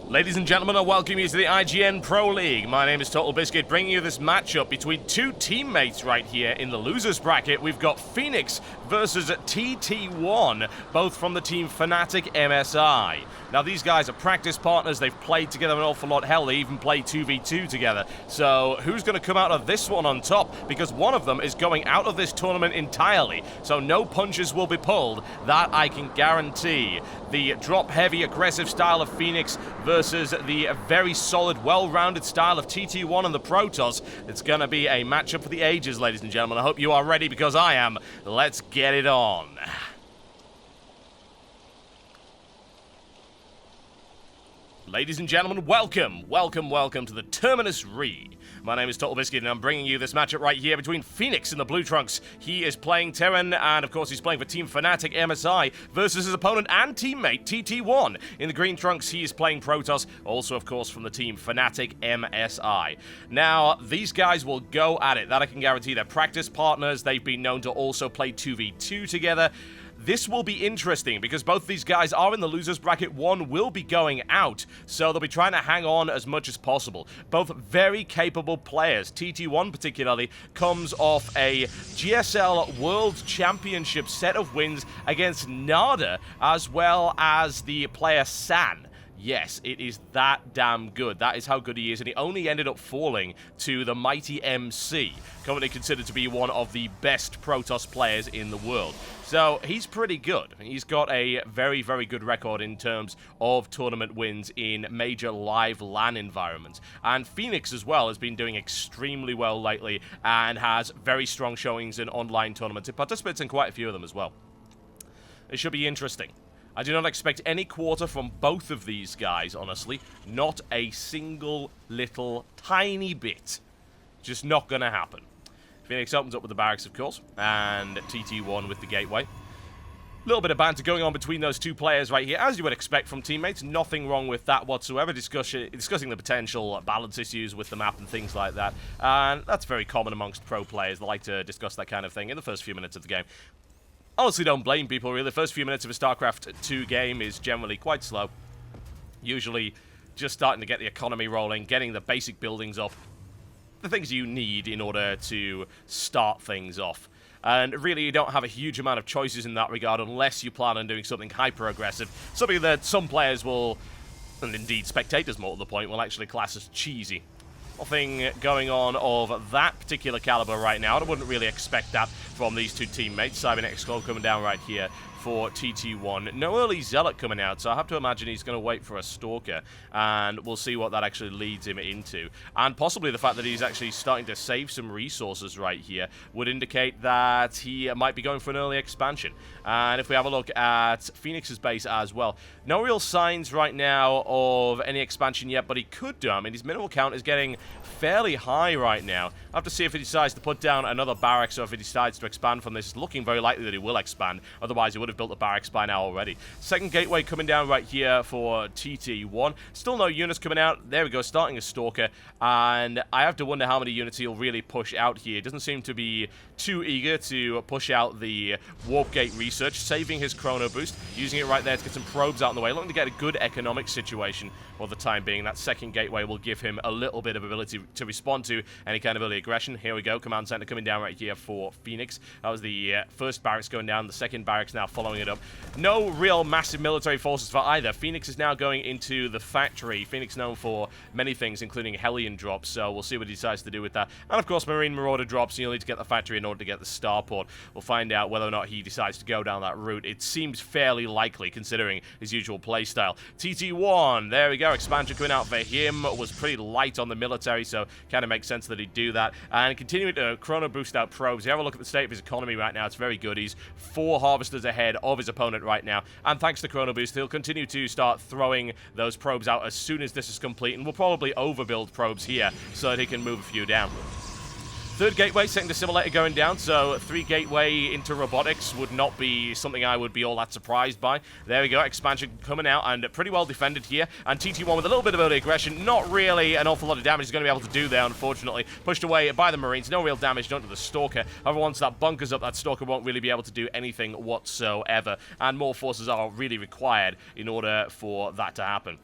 Ladies and gentlemen, I welcome you to the IGN Proleague. My name is Totalbiscuit, bringing you this matchup between two teammates right here in the losers bracket. We've got FnaticFenix versus TT1, both from the team FnaticMSiTT1. Now, these guys are practice partners. They've played together an awful lot. Hell, they even played 2v2 together. So, who's going to come out of this one on top? Because one of them is going out of this tournament entirely. So, no punches will be pulled. That I can guarantee. The drop-heavy, aggressive style of Phoenix versus the very solid, well-rounded style of TT1 and the Protoss. It's going to be a matchup for the ages, ladies and gentlemen. I hope you are ready, because I am. Let's get it on. Ladies and gentlemen, welcome to the Terminus Re. My name is Totalbiscuit, and I'm bringing you this matchup right here between Phoenix in the blue trunks. He is playing Terran, and of course he's playing for Team FnaticMSiTT1 versus his opponent and teammate, TT1. In the green trunks, he is playing Protoss, also of course from the Team FnaticMSiTT1. Now, these guys will go at it, that I can guarantee. They're practice partners. They've been known to also play 2v2 together. This will be interesting because both these guys are in the losers bracket. One will be going out, so they'll be trying to hang on as much as possible. Both very capable players. TT1 particularly comes off a GSL World Championship set of wins against Nada, as well as the player San. Yes, it is that damn good. That is how good he is, and he only ended up falling to the mighty MC, currently considered to be one of the best Protoss players in the world. So, he's pretty good. He's got a very, very good record in terms of tournament wins in major live LAN environments. And Phoenix as well has been doing extremely well lately and has very strong showings in online tournaments. It participates in quite a few of them as well. It should be interesting. I do not expect any quarter from both of these guys, honestly. Not a single little tiny bit. Just not going to happen. Phoenix opens up with the barracks, of course, and TT1 with the gateway. A little bit of banter going on between those two players right here, as you would expect from teammates. Nothing wrong with that whatsoever. Discussing the potential balance issues with the map and things like that. And that's very common amongst pro players. They like to discuss that kind of thing in the first few minutes of the game. Honestly, don't blame people, really. The first few minutes of a StarCraft 2 game is generally quite slow. Usually just starting to get the economy rolling, getting the basic buildings up. The things you need in order to start things off. And really, you don't have a huge amount of choices in that regard unless you plan on doing something hyper-aggressive. Something that some players will, and indeed spectators more to the point, will actually class as cheesy. Nothing going on of that particular caliber right now. I wouldn't really expect that from these two teammates. Cybernetics coming down right here for TT1. No early Zealot coming out, so I have to imagine he's going to wait for a Stalker, and we'll see what that actually leads him into. And possibly the fact that he's actually starting to save some resources right here would indicate that he might be going for an early expansion. And if we have a look at Phoenix's base as well, no real signs right now of any expansion yet, but he could do. I mean, his mineral count is getting fairly high right now. I'll have to see if he decides to put down another barracks or if he decides to expand from this. It's looking very likely that he will expand, otherwise he would have built the barracks by now already. Second gateway coming down right here for TT1. Still no units coming out. There we go, starting a Stalker. And I have to wonder how many units he'll really push out here. He doesn't seem to be too eager to push out the Warp Gate research, saving his Chrono Boost, using it right there to get some probes out in the way, looking to get a good economic situation for the time being. That second gateway will give him a little bit of ability to respond to any kind of early aggression. Here we go, command center coming down right here for Phoenix. That was the first barracks going down, the second barracks now following it up. No real massive military forces for either. Phoenix is now going into the factory. Phoenix known for many things, including Hellion drops, so we'll see what he decides to do with that. And of course, Marine Marauder drops, and you'll need to get the factory in order to get the starport. We'll find out whether or not he decides to go down that route. It seems fairly likely, considering his usual playstyle. TT1, there we go, expansion coming out for him. Was pretty light on the military, so kind of makes sense that he'd do that. And continuing to Chrono Boost out probes. You have a look at the state of his economy right now, it's very good. He's 4 harvesters ahead of his opponent right now, and thanks to Chrono Boost, he'll continue to start throwing those probes out as soon as this is complete, and we'll probably overbuild probes here so that he can move a few down. Third gateway, second assimilator going down, so 3 gateway into robotics would not be something I would be all that surprised by. There we go, expansion coming out, and pretty well defended here. And TT1 with a little bit of early aggression, not really an awful lot of damage he's going to be able to do there, unfortunately. Pushed away by the Marines, no real damage done to the Stalker. However, once that bunkers up, that Stalker won't really be able to do anything whatsoever, and more forces are really required in order for that to happen.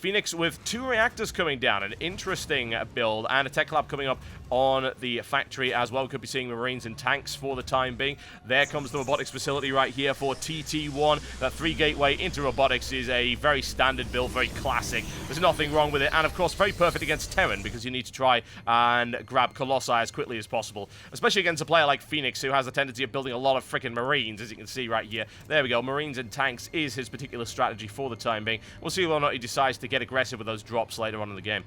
FnaticFenix with 2 reactors coming down, an interesting build, and a tech lab coming up on the factory as well. We could be seeing Marines and tanks for the time being. There comes the robotics facility right here for TT1. That 3 gateway into robotics is a very standard build, very classic. There's nothing wrong with it, and of course very perfect against Terran, because you need to try and grab Colossi as quickly as possible, especially against a player like FnaticFenix, who has a tendency of building a lot of freaking Marines, as you can see right here. There we go, Marines and tanks is his particular strategy for the time being. We'll see whether or not he decides to get aggressive with those drops later on in the game.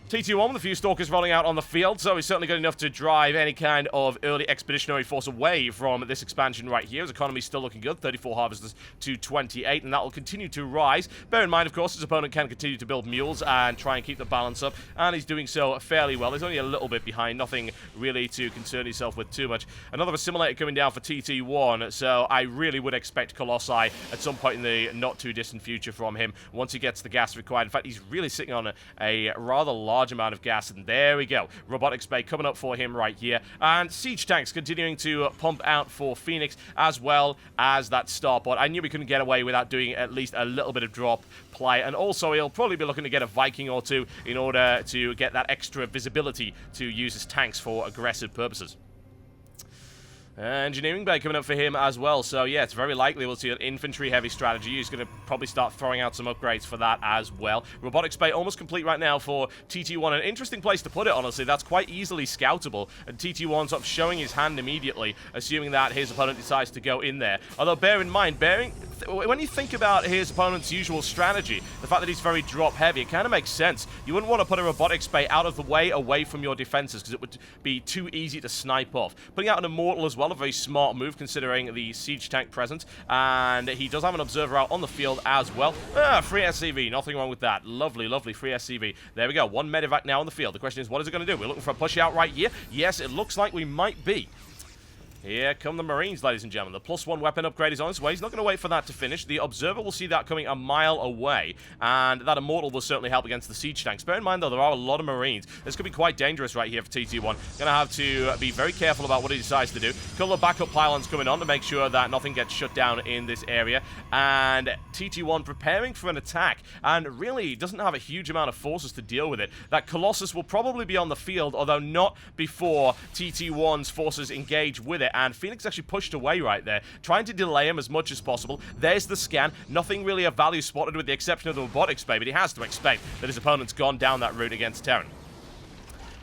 TT1 with a few Stalkers rolling out on the field, so he's certainly good enough to drive any kind of early expeditionary force away from this expansion right here. His economy's still looking good, 34 harvesters to 28, and that will continue to rise. Bear in mind, of course, his opponent can continue to build mules and try and keep the balance up, and he's doing so fairly well. He's only a little bit behind, nothing really to concern himself with too much. Another assimilator coming down for TT1, so I really would expect Colossi at some point in the not-too-distant future from him once he gets the gas required. In fact, he's really sitting on a rather large amount of gas, and there we go. Robotics Bay coming up for him right here, and siege tanks continuing to pump out for Phoenix, as well as that starport. I knew we couldn't get away without doing at least a little bit of drop play, and also he'll probably be looking to get a Viking or two in order to get that extra visibility to use his tanks for aggressive purposes. Engineering Bay coming up for him as well, so yeah, it's very likely we'll see an infantry-heavy strategy. He's going to probably start throwing out some upgrades for that as well. Robotics Bay almost complete right now for TT1. An interesting place to put it, honestly. That's quite easily scoutable, and TT1 sort of showing his hand immediately, assuming that his opponent decides to go in there. Although, bear in mind, when you think about his opponent's usual strategy, the fact that he's very drop-heavy, it kind of makes sense. You wouldn't want to put a Robotics Bay out of the way, away from your defenses, because it would be too easy to snipe off. Putting out an Immortal as well, a very smart move considering the siege tank present, and he does have an observer out on the field as well. Free SCV, nothing wrong with that. Lovely, lovely free SCV. There we go, 1 medevac now on the field. The question is, what is it going to do? We're looking for a push out right here. Yes, it looks like we might be. Here come the Marines, ladies and gentlemen. The +1 weapon upgrade is on its way. He's not going to wait for that to finish. The Observer will see that coming a mile away, and that Immortal will certainly help against the siege tanks. Bear in mind, though, there are a lot of Marines. This could be quite dangerous right here for TT1. Going to have to be very careful about what he decides to do. A couple of backup pylons coming on to make sure that nothing gets shut down in this area, and TT1 preparing for an attack, and really doesn't have a huge amount of forces to deal with it. That Colossus will probably be on the field, although not before TT1's forces engage with it. And Phoenix actually pushed away right there, trying to delay him as much as possible. There's the scan. Nothing really of value spotted with the exception of the Robotics Bay, but he has to expect that his opponent's gone down that route against Terran.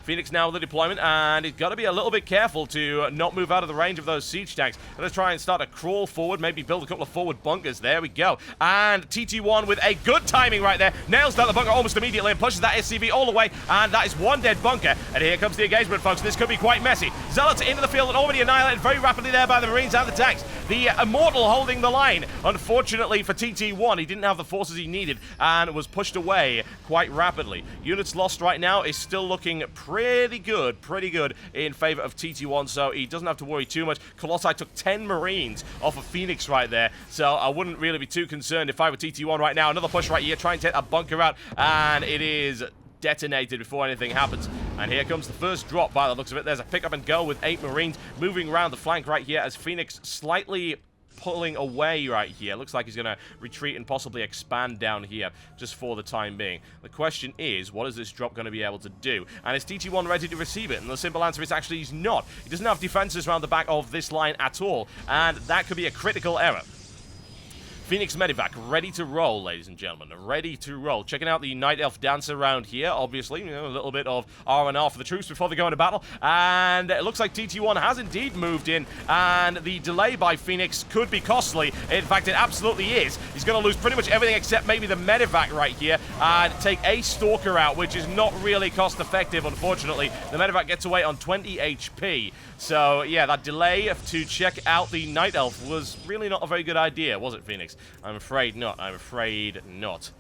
Phoenix now with the deployment, and he's got to be a little bit careful to not move out of the range of those siege tanks. Let's try and start to crawl forward, maybe build a couple of forward bunkers. There we go. And TT1 with a good timing right there. Nails down the bunker almost immediately and pushes that SCV all the way, and that is 1 dead bunker. And here comes the engagement, folks. This could be quite messy. Zealots into the field and already annihilated very rapidly there by the Marines and the tanks. The Immortal holding the line. Unfortunately for TT1, he didn't have the forces he needed and was pushed away quite rapidly. Units lost right now is still looking pretty good in favor of TT1, so he doesn't have to worry too much. Colossi took 10 Marines off of Phoenix right there, so I wouldn't really be too concerned if I were TT1 right now. Another push right here, trying to take a bunker out, and it is detonated before anything happens. And here comes the first drop by the looks of it. There's a pick up and go with 8 Marines moving around the flank right here as Phoenix slightly pulling away right here. Looks like he's going to retreat and possibly expand down here just for the time being. The question is, what is this drop going to be able to do? And is TT1 ready to receive it? And the simple answer is actually he's not. He doesn't have defenses around the back of this line at all, and that could be a critical error. Phoenix Medivac, ready to roll, ladies and gentlemen. Ready to roll. Checking out the Night Elf dance around here, obviously. You know, a little bit of R&R for the troops before they go into battle. And it looks like TT1 has indeed moved in, and the delay by Phoenix could be costly. In fact, it absolutely is. He's going to lose pretty much everything except maybe the Medivac right here, and take a Stalker out, which is not really cost-effective, unfortunately. The Medivac gets away on 20 HP. So, yeah, that delay to check out the Night Elf was really not a very good idea, was it, Phoenix? I'm afraid not. I'm afraid not.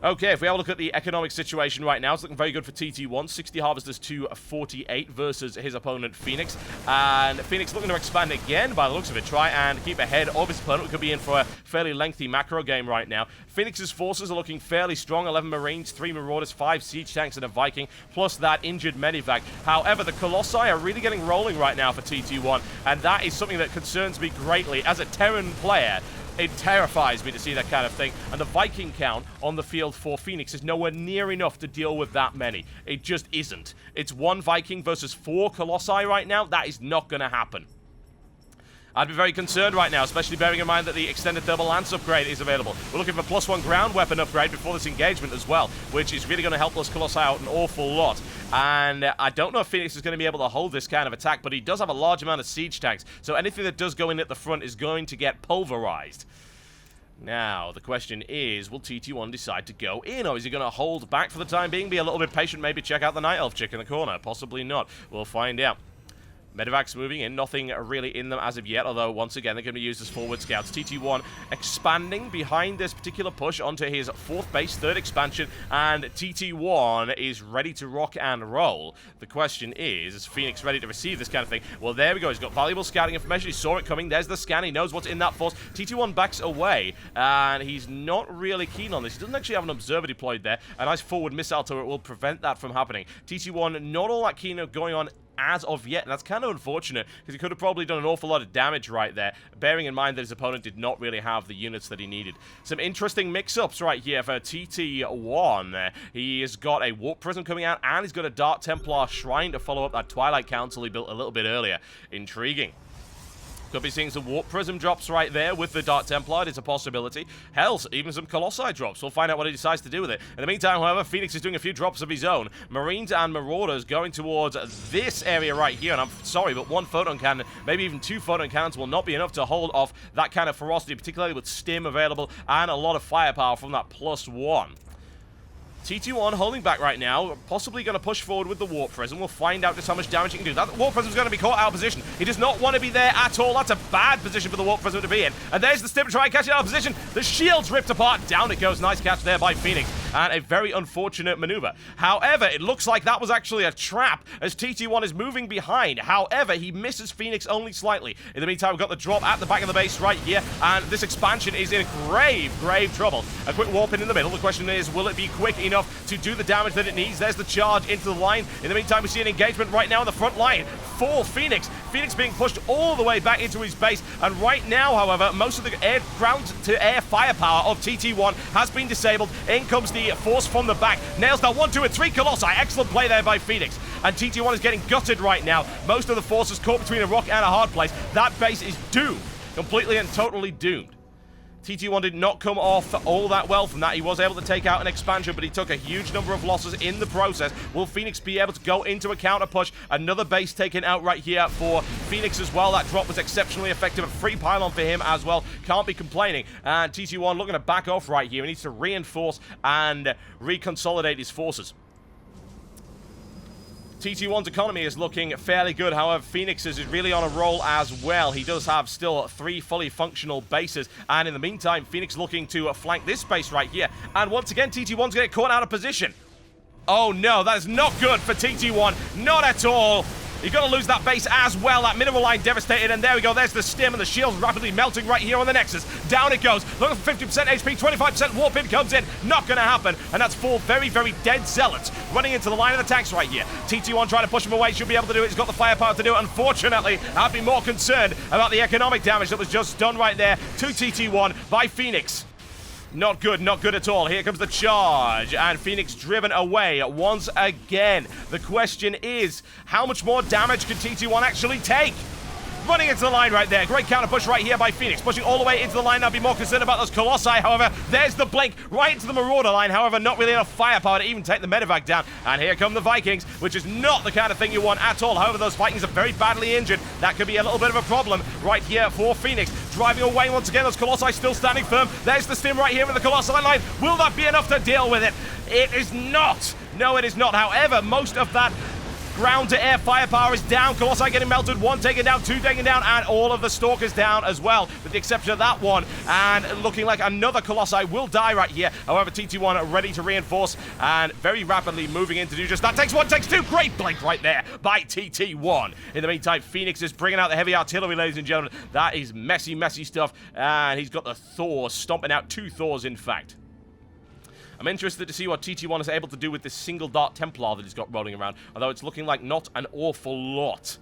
Okay, if we have a look at the economic situation right now, it's looking very good for TT1. 60 harvesters to 48 versus his opponent, Phoenix. And Phoenix looking to expand again by the looks of it. Try and keep ahead of his opponent. We could be in for a fairly lengthy macro game right now. Phoenix's forces are looking fairly strong. 11 Marines, 3 Marauders, 5 Siege Tanks, and a Viking, plus that injured Medivac. However, the Colossi are really getting rolling right now for TT1, and that is something that concerns me greatly. As a Terran player, It terrifies me to see that kind of thing. And the Viking count on the field for Phoenix is nowhere near enough to deal with that many. It just isn't. It's 1 Viking versus 4 Colossi right now. That is not going to happen. I'd be very concerned right now, especially bearing in mind that the extended thermal lance upgrade is available. We're looking for +1 ground weapon upgrade before this engagement as well, which is really going to help us Colossi out an awful lot. And I don't know if Phoenix is going to be able to hold this kind of attack, but he does have a large amount of siege tanks, so anything that does go in at the front is going to get pulverized. Now, the question is, will TT1 decide to go in, or is he going to hold back for the time being, be a little bit patient, maybe check out the Night Elf chick in the corner? Possibly not. We'll find out. Medivacs moving in, nothing really in them as of yet, although once again they're going to be used as forward scouts. TT1 expanding behind this particular push onto his 4th base, 3rd expansion, and TT1 is ready to rock and roll. The question is Phoenix ready to receive this kind of thing? Well, there we go. He's got valuable scouting information. He saw it coming. There's the scan. He knows what's in that force. TT1 backs away, and he's not really keen on this. He doesn't actually have an observer deployed there. A nice forward missile turret will prevent that from happening. TT1 not all that keen of going on as of yet, and that's kind of unfortunate, because he could have probably done an awful lot of damage right there, bearing in mind that his opponent did not really have the units that he needed. Some interesting mix-ups right here for TT1. He has got a Warp Prism coming out, and he's got a Dark Templar Shrine to follow up that Twilight Council he built a little bit earlier. Intriguing. Could be seeing some Warp Prism drops right there with the Dark Templar. It's a possibility. Hell, even some Colossi drops. We'll find out what he decides to do with it. In the meantime, however, Phoenix is doing a few drops of his own. Marines and Marauders going towards this area right here. And I'm sorry, but 1 photon cannon, maybe even 2 photon cannons will not be enough to hold off that kind of ferocity, particularly with stim available and a lot of firepower from that +1. TT1 holding back right now, possibly going to push forward with the Warp Prism. We'll find out just how much damage he can do. That Warp Prism is going to be caught out of position. He does not want to be there at all. That's a bad position for the Warp Prism to be in. And there's the Stim to try and catch it out of position. The shield's ripped apart. Down it goes. Nice catch there by Phoenix. And a very unfortunate maneuver. However, it looks like that was actually a trap as TT1 is moving behind. However, he misses Phoenix only slightly. In the meantime, we've got the drop at the back of the base right here. And this expansion is in grave trouble. A quick warp in the middle. The question is, will it be quick enough to do the damage that it needs? There's the charge into the line. In the meantime, we see an engagement right now on the front line for Phoenix. Phoenix being pushed all the way back into his base. And right now, however, most of the ground-to-air firepower of TT1 has been disabled. In comes the force from the back. Nails that 1, 2, and 3 Colossi. Excellent play there by Phoenix. And TT1 is getting gutted right now. Most of the forces caught between a rock and a hard place. That base is doomed. Completely and totally doomed. TT1 did not come off all that well from that. He was able to take out an expansion, but he took a huge number of losses in the process. Will Phoenix be able to go into a counter push? Another base taken out right here for Phoenix as well. That drop was exceptionally effective. A free pylon for him as well. Can't be complaining. And TT1 looking to back off right here. He needs to reinforce and reconsolidate his forces. TT1's economy is looking fairly good. However, Phoenix's is really on a roll as well. He does have still 3 fully functional bases. And in the meantime, Phoenix looking to flank this base right here. And once again, TT1's going to get caught out of position. Oh no, that is not good for TT1. Not at all. You're going to lose that base as well. That mineral line devastated. And there we go. There's the stim and the shield's rapidly melting right here on the Nexus. Down it goes. Looking for 50% HP, 25% warp in comes in. Not going to happen. And that's 4 very dead zealots running into the line of the tanks right here. TT1 trying to push him away. Should be able to do it. He's got the firepower to do it. Unfortunately, I'd be more concerned about the economic damage that was just done right there to TT1 by Phoenix. Not good at all. Here comes the charge, and Phoenix driven away once again. The question is, how much more damage can TT1 actually take? Running into the line right there. Great counter push right here by Phoenix. Pushing all the way into the line. I'd be more concerned about those Colossi. However, there's the blink right into the Marauder line. However, not really enough firepower to even take the medevac down. And here come the Vikings, which is not the kind of thing you want at all. However, those Vikings are very badly injured. That could be a little bit of a problem right here for Phoenix. Driving away once again. Those Colossi still standing firm. There's the stim right here with the Colossi line. Will that be enough to deal with it? It is not. No, it is not. However, most of that ground-to-air firepower is down. Colossi getting melted. 1 taken down, 2 taken down, and all of the Stalkers down as well, with the exception of that one. And looking like another Colossi will die right here. However, TT1 ready to reinforce and very rapidly moving in to do just that. Takes 1, takes 2. Great blink right there by TT1. In the meantime, Phoenix is bringing out the heavy artillery, ladies and gentlemen. That is messy stuff. And he's got the Thor stomping out 2 Thors, in fact. I'm interested to see what TT1 is able to do with this single Dark Templar that he's got rolling around, although it's looking like not an awful lot.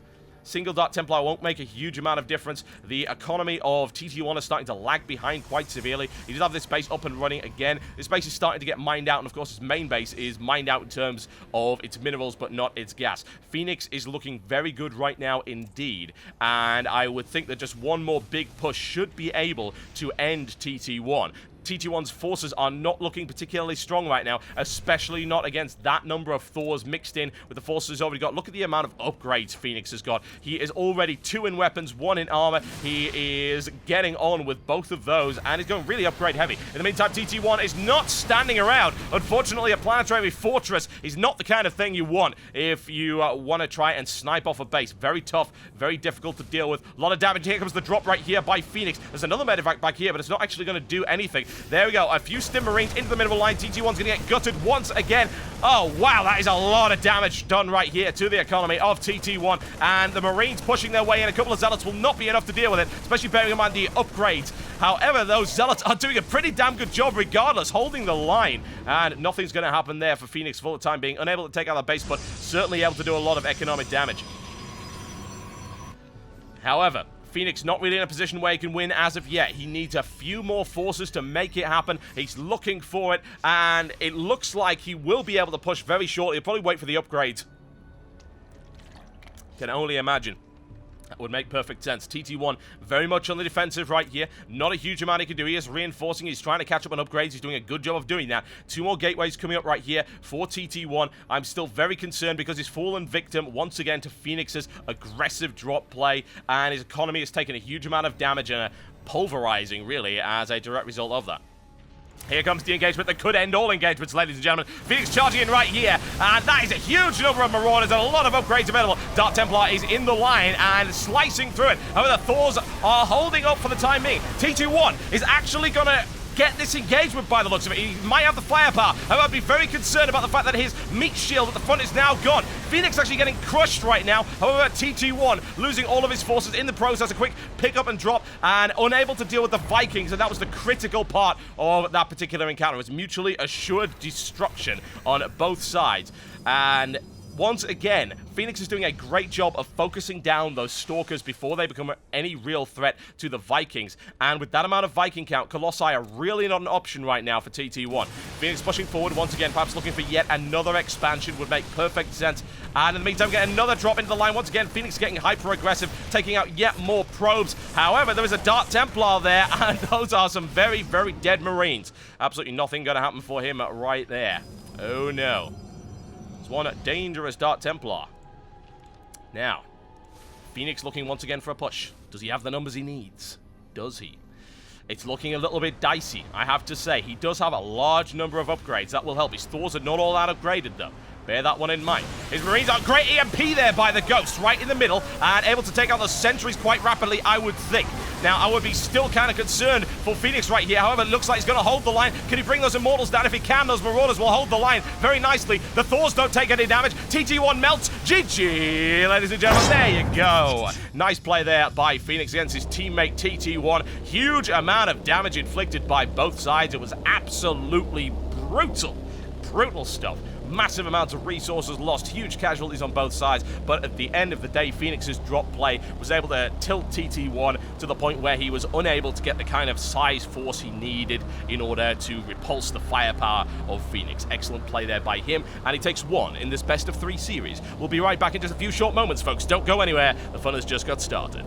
Single Dark Templar won't make a huge amount of difference. The economy of TT1 is starting to lag behind quite severely. He does have this base up and running again. This base is starting to get mined out, and of course his main base is mined out in terms of its minerals, but not its gas. Phoenix is looking very good right now indeed, and I would think that just one more big push should be able to end TT1. TT1's forces are not looking particularly strong right now, especially not against that number of Thors mixed in with the forces he's already got. Look at the amount of upgrades Phoenix has got. He is already 2 in weapons, 1 in armor. He is getting on with both of those, and he's going really upgrade heavy. In the meantime, TT1 is not standing around. Unfortunately, a planetary fortress is not the kind of thing you want if you want to try and snipe off a base. Very tough, very difficult to deal with. A lot of damage. Here comes the drop right here by Phoenix. There's another medevac back here, but it's not actually going to do anything. There we go. A few Stim Marines into the middle line. TT1's going to get gutted once again. Oh, wow. That is a lot of damage done right here to the economy of TT1. And the Marines pushing their way in. A couple of Zealots will not be enough to deal with it, especially bearing in mind the upgrades. However, those Zealots are doing a pretty damn good job regardless, holding the line. And nothing's going to happen there for Phoenix for the time being. Unable to take out the base, but certainly able to do a lot of economic damage. However, Phoenix not really in a position where he can win as of yet. He needs a few more forces to make it happen. He's looking for it, and it looks like he will be able to push very shortly. He'll probably wait for the upgrades. Can only imagine. That would make perfect sense. TT1 very much on the defensive right here. Not a huge amount he can do. He is reinforcing. He's trying to catch up on upgrades. He's doing a good job of doing that. 2 more gateways coming up right here for TT1. I'm still very concerned because he's fallen victim once again to Phoenix's aggressive drop play, and his economy has taken a huge amount of damage and a pulverizing, really, as a direct result of that. Here comes the engagement that could end all engagements, ladies and gentlemen. Phoenix charging in right here, and that is a huge number of Marauders and a lot of upgrades available. Dark Templar is in the line and slicing through it. However, the Thors are holding up for the time being. TT1 is actually going to get this engagement by the looks of it. He might have the firepower. However, I'd be very concerned about the fact that his meat shield at the front is now gone. Phoenix actually getting crushed right now. However, TT1 losing all of his forces in the process. A quick pick up and drop, and unable to deal with the Vikings, and that was the critical part of that particular encounter. It was mutually assured destruction on both sides. And once again, Phoenix is doing a great job of focusing down those Stalkers before they become any real threat to the Vikings. And with that amount of Viking count, Colossi are really not an option right now for TT1. Phoenix pushing forward once again, perhaps looking for yet another expansion would make perfect sense. And in the meantime, we get another drop into the line. Once again, Phoenix getting hyper-aggressive, taking out yet more probes. However, there is a Dark Templar there, and those are some very, very dead Marines. Absolutely nothing going to happen for him right there. Oh, no. One dangerous Dark Templar. Now, Phoenix looking once again for a push. Does he have the numbers he needs? Does he? It's looking a little bit dicey, I have to say. He does have a large number of upgrades. That will help. His Thors are not all that upgraded, though. Bear that one in mind. His Marines are great EMP there by the Ghost, right in the middle, and able to take out the sentries quite rapidly, I would think. Now, I would be still kind of concerned for Phoenix right here. However, it looks like he's going to hold the line. Can he bring those Immortals down? If he can, those Marauders will hold the line very nicely. The Thors don't take any damage. TT1 melts. GG, ladies and gentlemen. There you go. Nice play there by Phoenix against his teammate TT1. Huge amount of damage inflicted by both sides. It was absolutely brutal. Brutal stuff. Massive amounts of resources lost, huge casualties on both sides, but at the end of the day, Phoenix's drop play was able to tilt TT1 to the point where he was unable to get the kind of size force he needed in order to repulse the firepower of Phoenix. Excellent play there by him, and he takes 1 in this best of 3 series. We'll be right back in just a few short moments, folks. Don't go anywhere. The fun has just got started.